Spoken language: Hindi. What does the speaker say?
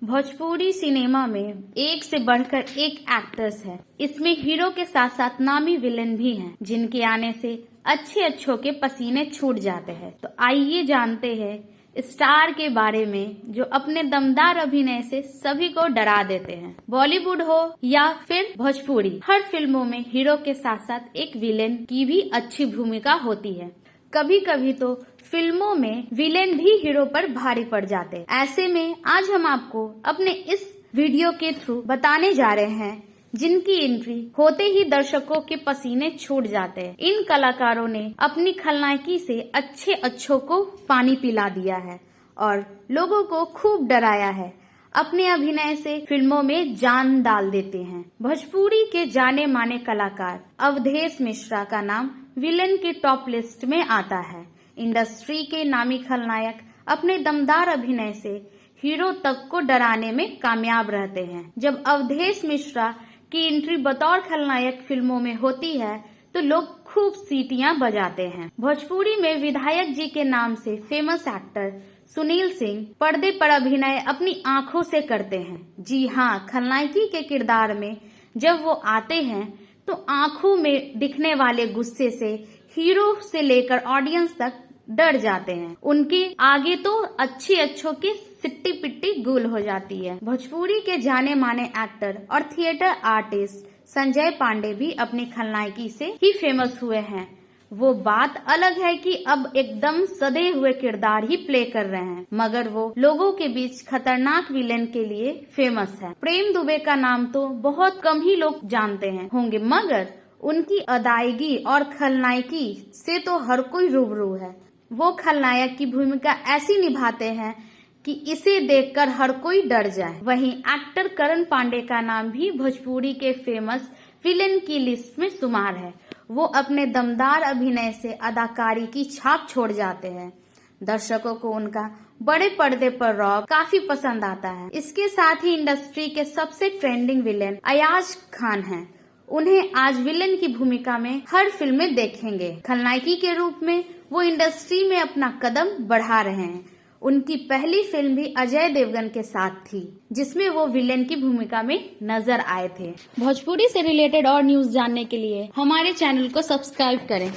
भोजपुरी सिनेमा में एक से बढ़कर एक एक्टर्स है। इसमें हीरो के साथ साथ नामी विलेन भी हैं, जिनके आने से अच्छे अच्छों के पसीने छूट जाते हैं। तो आइए जानते हैं स्टार के बारे में जो अपने दमदार अभिनय से सभी को डरा देते हैं। बॉलीवुड हो या फिर भोजपुरी, हर फिल्मों में हीरो के साथ साथ एक विलेन की भी अच्छी भूमिका होती है। कभी कभी तो फिल्मों में विलेन भी हीरो पर भारी पड़ जाते हैं। ऐसे में आज हम आपको अपने इस वीडियो के थ्रू बताने जा रहे हैं जिनकी एंट्री होते ही दर्शकों के पसीने छूट जाते हैं। इन कलाकारों ने अपनी खलनायकी से अच्छे अच्छों को पानी पिला दिया है और लोगों को खूब डराया है। अपने अभिनय से फिल्मों में जान डाल देते हैं। भोजपुरी के जाने माने कलाकार अवधेश मिश्रा का नाम विलेन की टॉप लिस्ट में आता है। इंडस्ट्री के नामी खलनायक अपने दमदार अभिनय से हीरो तक को डराने में कामयाब रहते हैं। जब अवधेश मिश्रा की एंट्री बतौर खलनायक फिल्मों में होती है तो लोग खूब सीटियां बजाते हैं। भोजपुरी में विधायक जी के नाम से फेमस एक्टर सुनील सिंह पर्दे पर अभिनय अपनी आंखों से करते हैं। जी हाँ, खलनायकी के किरदार में जब वो आते हैं तो आंखों में दिखने वाले गुस्से से हीरो से लेकर ऑडियंस तक डर जाते हैं। उनके आगे तो अच्छों की सिट्टी पिट्टी गुल हो जाती है। भोजपुरी के जाने माने एक्टर और थिएटर आर्टिस्ट संजय पांडे भी अपनी खलनायकी से ही फेमस हुए हैं। वो बात अलग है कि अब एकदम सधे हुए किरदार ही प्ले कर रहे हैं, मगर वो लोगों के बीच खतरनाक विलेन के लिए फेमस है। प्रेम दुबे का नाम तो बहुत कम ही लोग जानते हैं होंगे, मगर उनकी अदायगी और खलनायकी से तो हर कोई रूबरू है। वो खलनायक की भूमिका ऐसी निभाते हैं कि इसे देखकर हर कोई डर जाए। वहीं एक्टर करण पांडे का नाम भी भोजपुरी के फेमस विलेन की लिस्ट में शुमार है। वो अपने दमदार अभिनय से अदाकारी की छाप छोड़ जाते हैं। दर्शकों को उनका बड़े पर्दे पर रौब काफी पसंद आता है। इसके साथ ही इंडस्ट्री के सबसे ट्रेंडिंग विलेन अयाज खान हैं। उन्हें आज विलेन की भूमिका में हर फिल्म में देखेंगे। खलनायकी के रूप में वो इंडस्ट्री में अपना कदम बढ़ा रहे हैं। उनकी पहली फिल्म भी अजय देवगन के साथ थी, जिसमें वो विलेन की भूमिका में नजर आए थे। भोजपुरी से रिलेटेड और न्यूज जानने के लिए हमारे चैनल को सब्सक्राइब करें।